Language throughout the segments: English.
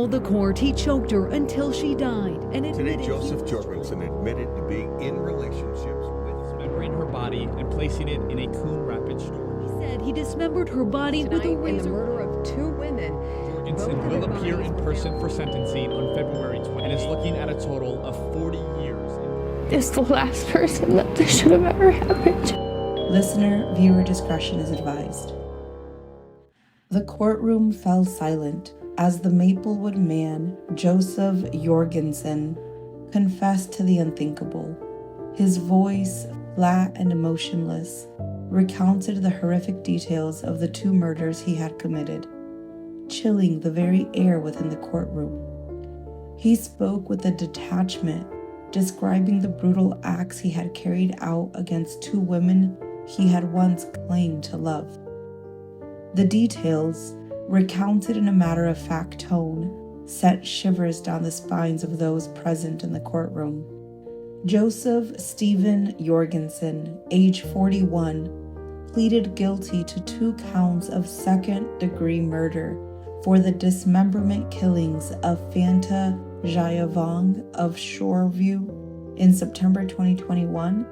told the court he choked her until she died and Today, admitted Joseph Jorgenson admitted to being in relationships with dismembering her body and placing it in a Coon Rapids storage. He said he dismembered her body with a Tonight, in the razor. murder of two women. Jorgenson Both of will their appear bodies in were person found. for sentencing on February 20 and is looking at a total of 40 years. Is the last person that this should have ever happened to. Listener, viewer discretion is advised. The courtroom fell silent as the Maplewood man, Joseph Jorgenson, confessed to the unthinkable. His voice, flat and emotionless, recounted the horrific details of the two murders he had committed, chilling the very air within the courtroom. He spoke with a detachment, describing the brutal acts he had carried out against two women he had once claimed to love. The details, recounted in a matter-of-fact tone, sent shivers down the spines of those present in the courtroom. Joseph Stephen Jorgenson, age 41, pleaded guilty to 2 counts of second-degree murder for the dismemberment killings of Fanta Jayavong of Shoreview in September 2021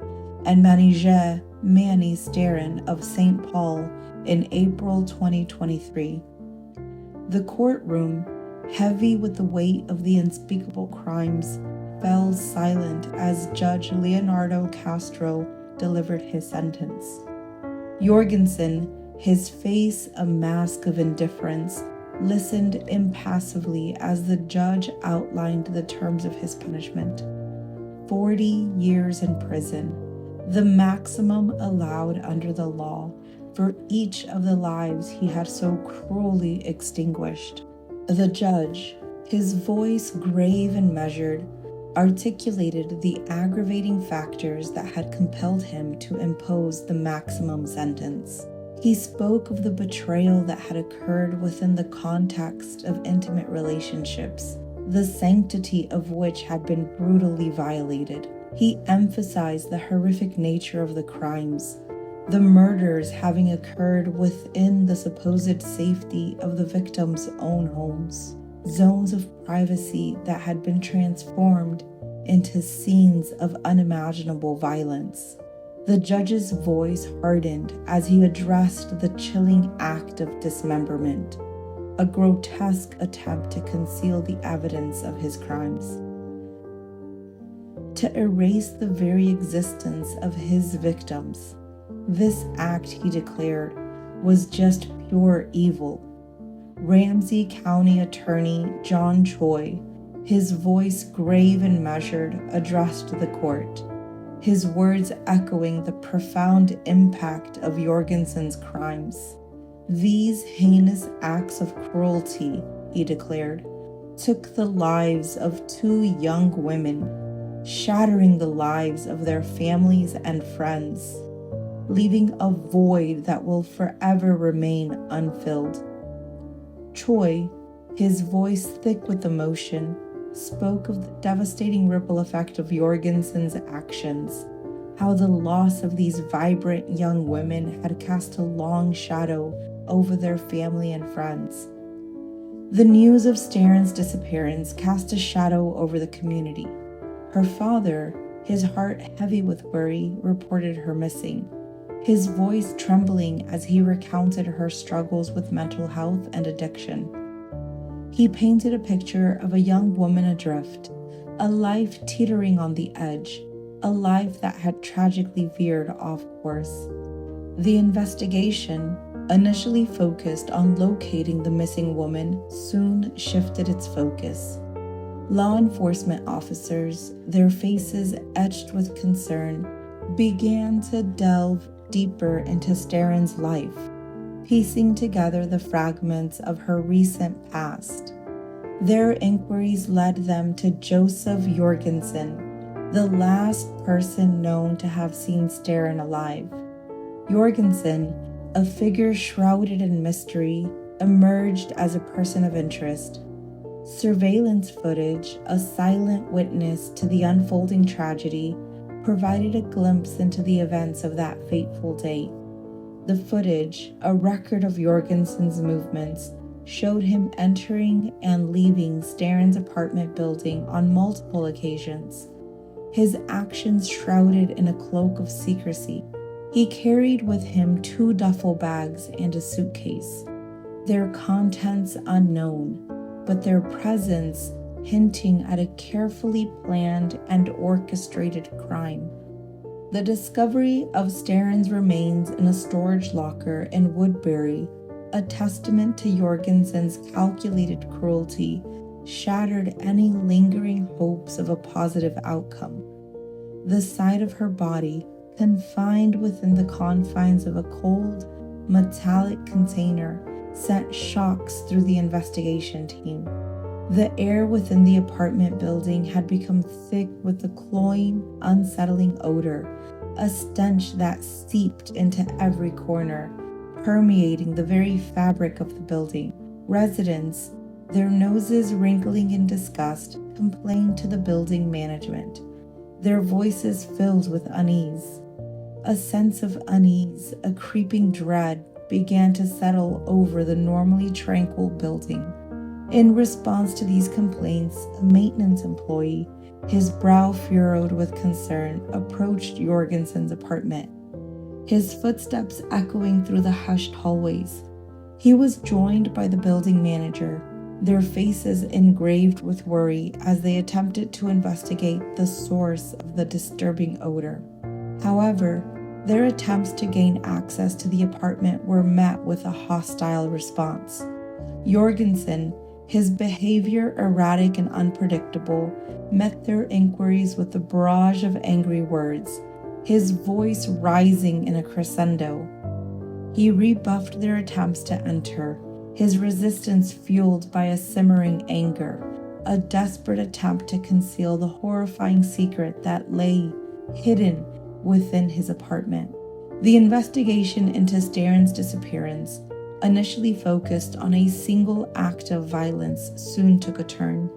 and Manije Manny Starin of St. Paul in April 2023. The courtroom, heavy with the weight of the unspeakable crimes, fell silent as Judge Leonardo Castro delivered his sentence. Jorgenson, his face a mask of indifference, listened impassively as the judge outlined the terms of his punishment. 40 years in prison, the maximum allowed under the law for each of the lives he had so cruelly extinguished. The judge, his voice grave and measured, articulated the aggravating factors that had compelled him to impose the maximum sentence. He spoke of the betrayal that had occurred within the context of intimate relationships, the sanctity of which had been brutally violated. He emphasized the horrific nature of the crimes, the murders having occurred within the supposed safety of the victims' own homes, zones of privacy that had been transformed into scenes of unimaginable violence. The judge's voice hardened as he addressed the chilling act of dismemberment, a grotesque attempt to conceal the evidence of his crimes, to erase the very existence of his victims. This act, he declared, was just pure evil. Ramsey County Attorney John Choi, his voice grave and measured, addressed the court, his words echoing the profound impact of Jorgenson's crimes. These heinous acts of cruelty, he declared, took the lives of 2 young women, shattering the lives of their families and friends, leaving a void that will forever remain unfilled. Choi, his voice thick with emotion, spoke of the devastating ripple effect of Jorgenson's actions, how the loss of these vibrant young women had cast a long shadow over their family and friends. The news of Starin's disappearance cast a shadow over the community. Her father, his heart heavy with worry, reported her missing, his voice trembling as he recounted her struggles with mental health and addiction. He painted a picture of a young woman adrift, a life teetering on the edge, a life that had tragically veered off course. The investigation, initially focused on locating the missing woman, soon shifted its focus. Law enforcement officers, their faces etched with concern, began to delve deeper into Starin's life, piecing together the fragments of her recent past. Their inquiries led them to Joseph Jorgenson, the last person known to have seen Starin alive. Jorgenson, a figure shrouded in mystery, emerged as a person of interest. Surveillance footage, a silent witness to the unfolding tragedy, provided a glimpse into the events of that fateful day. The footage, a record of Jorgenson's movements, showed him entering and leaving Staren's apartment building on multiple occasions, his actions shrouded in a cloak of secrecy. He carried with him 2 duffel bags and a suitcase, their contents unknown, but their presence hinting at a carefully planned and orchestrated crime. The discovery of Staren's remains in a storage locker in Woodbury, a testament to Jorgenson's calculated cruelty, shattered any lingering hopes of a positive outcome. The sight of her body, confined within the confines of a cold, metallic container, sent shocks through the investigation team. The air within the apartment building had become thick with the cloying, unsettling odor, a stench that seeped into every corner, permeating the very fabric of the building. Residents, their noses wrinkling in disgust, complained to the building management, their voices filled with unease. A sense of unease, a creeping dread, began to settle over the normally tranquil building. In response to these complaints, a maintenance employee, his brow furrowed with concern, approached Jorgenson's apartment, his footsteps echoing through the hushed hallways. He was joined by the building manager, their faces engraved with worry as they attempted to investigate the source of the disturbing odor. However, their attempts to gain access to the apartment were met with a hostile response. Jorgenson, his behavior erratic and unpredictable, met their inquiries with a barrage of angry words, his voice rising in a crescendo. He rebuffed their attempts to enter, his resistance fueled by a simmering anger, a desperate attempt to conceal the horrifying secret that lay hidden within his apartment. The investigation into Staren's disappearance, initially focused on a single act of violence, soon took a turn,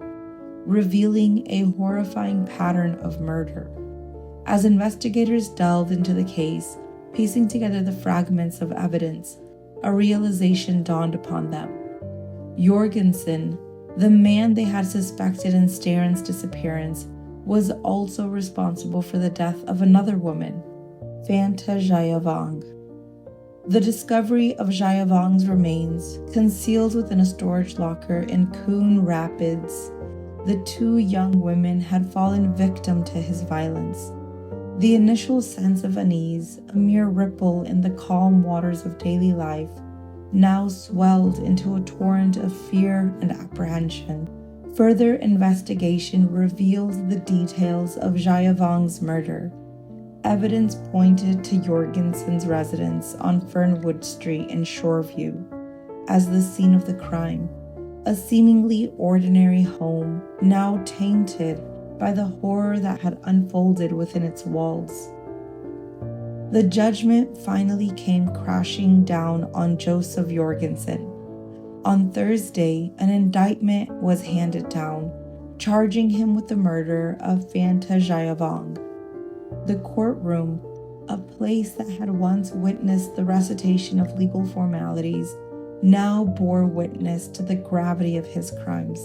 revealing a horrifying pattern of murder. As investigators delved into the case, piecing together the fragments of evidence, a realization dawned upon them. Jorgenson, the man they had suspected in Staren's disappearance, was also responsible for the death of another woman, Fanta Jayavong. The discovery of Jayavong's remains, concealed within a storage locker in Coon Rapids, the 2 young women had fallen victim to his violence. The initial sense of unease, a mere ripple in the calm waters of daily life, now swelled into a torrent of fear and apprehension. Further investigation revealed the details of Jayavong's murder. Evidence pointed to Jorgenson's residence on Fernwood Street in Shoreview as the scene of the crime, a seemingly ordinary home now tainted by the horror that had unfolded within its walls. The judgment finally came crashing down on Joseph Jorgenson. On Thursday, an indictment was handed down, charging him with the murder of Fanta Jayavong. The courtroom, a place that had once witnessed the recitation of legal formalities, now bore witness to the gravity of his crimes.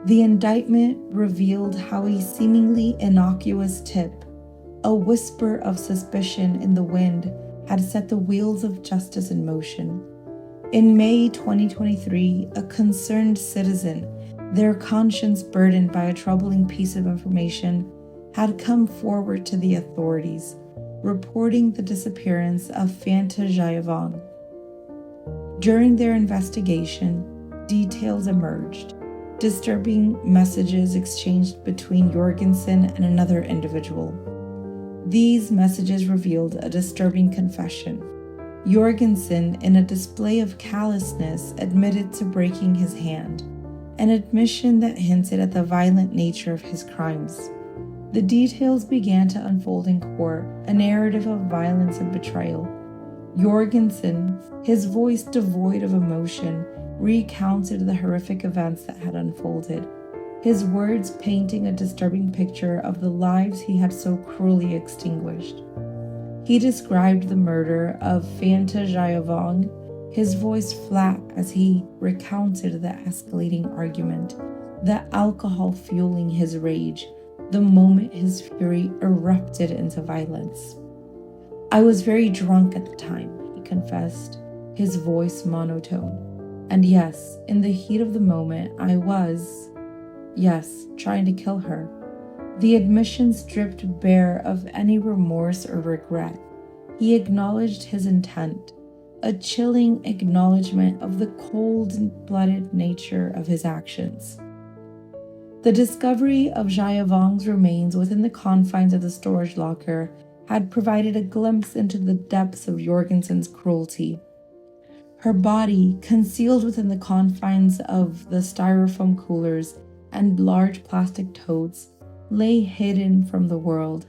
The indictment revealed how a seemingly innocuous tip, a whisper of suspicion in the wind, had set the wheels of justice in motion. In May 2023, a concerned citizen, their conscience burdened by a troubling piece of information, had come forward to the authorities, reporting the disappearance of Fanta Jayavong. During their investigation, details emerged, disturbing messages exchanged between Jorgenson and another individual. These messages revealed a disturbing confession. Jorgenson, in a display of callousness, admitted to breaking his hand, an admission that hinted at the violent nature of his crimes. The details began to unfold in court, a narrative of violence and betrayal. Jorgenson, his voice devoid of emotion, recounted the horrific events that had unfolded, his words painting a disturbing picture of the lives he had so cruelly extinguished. He described the murder of Fanta Jayavong his voice flat as he recounted the escalating argument, the alcohol fueling his rage, the moment his fury erupted into violence. "I was very drunk at the time," he confessed, his voice monotone. "And yes, in the heat of the moment, I was, trying to kill her." The admission stripped bare of any remorse or regret. He acknowledged his intent, a chilling acknowledgement of the cold-blooded nature of his actions. The discovery of Jayavan's remains within the confines of the storage locker had provided a glimpse into the depths of Jorgenson's cruelty. Her body, concealed within the confines of the styrofoam coolers and large plastic totes, lay hidden from the world,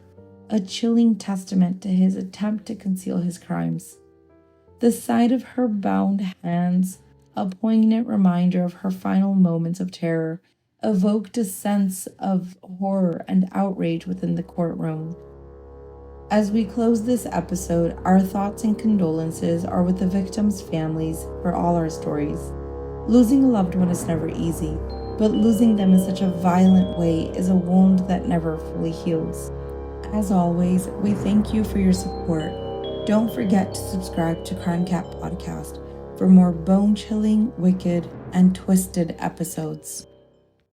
a chilling testament to his attempt to conceal his crimes. The sight of her bound hands, a poignant reminder of her final moments of terror, evoked a sense of horror and outrage within the courtroom. As we close this episode, our thoughts and condolences are with the victims' families for all our stories. Losing a loved one is never easy, but losing them in such a violent way is a wound that never fully heals. As always, we thank you for your support. Don't forget to subscribe to Crime Cat Podcast for more bone-chilling, wicked, and twisted episodes.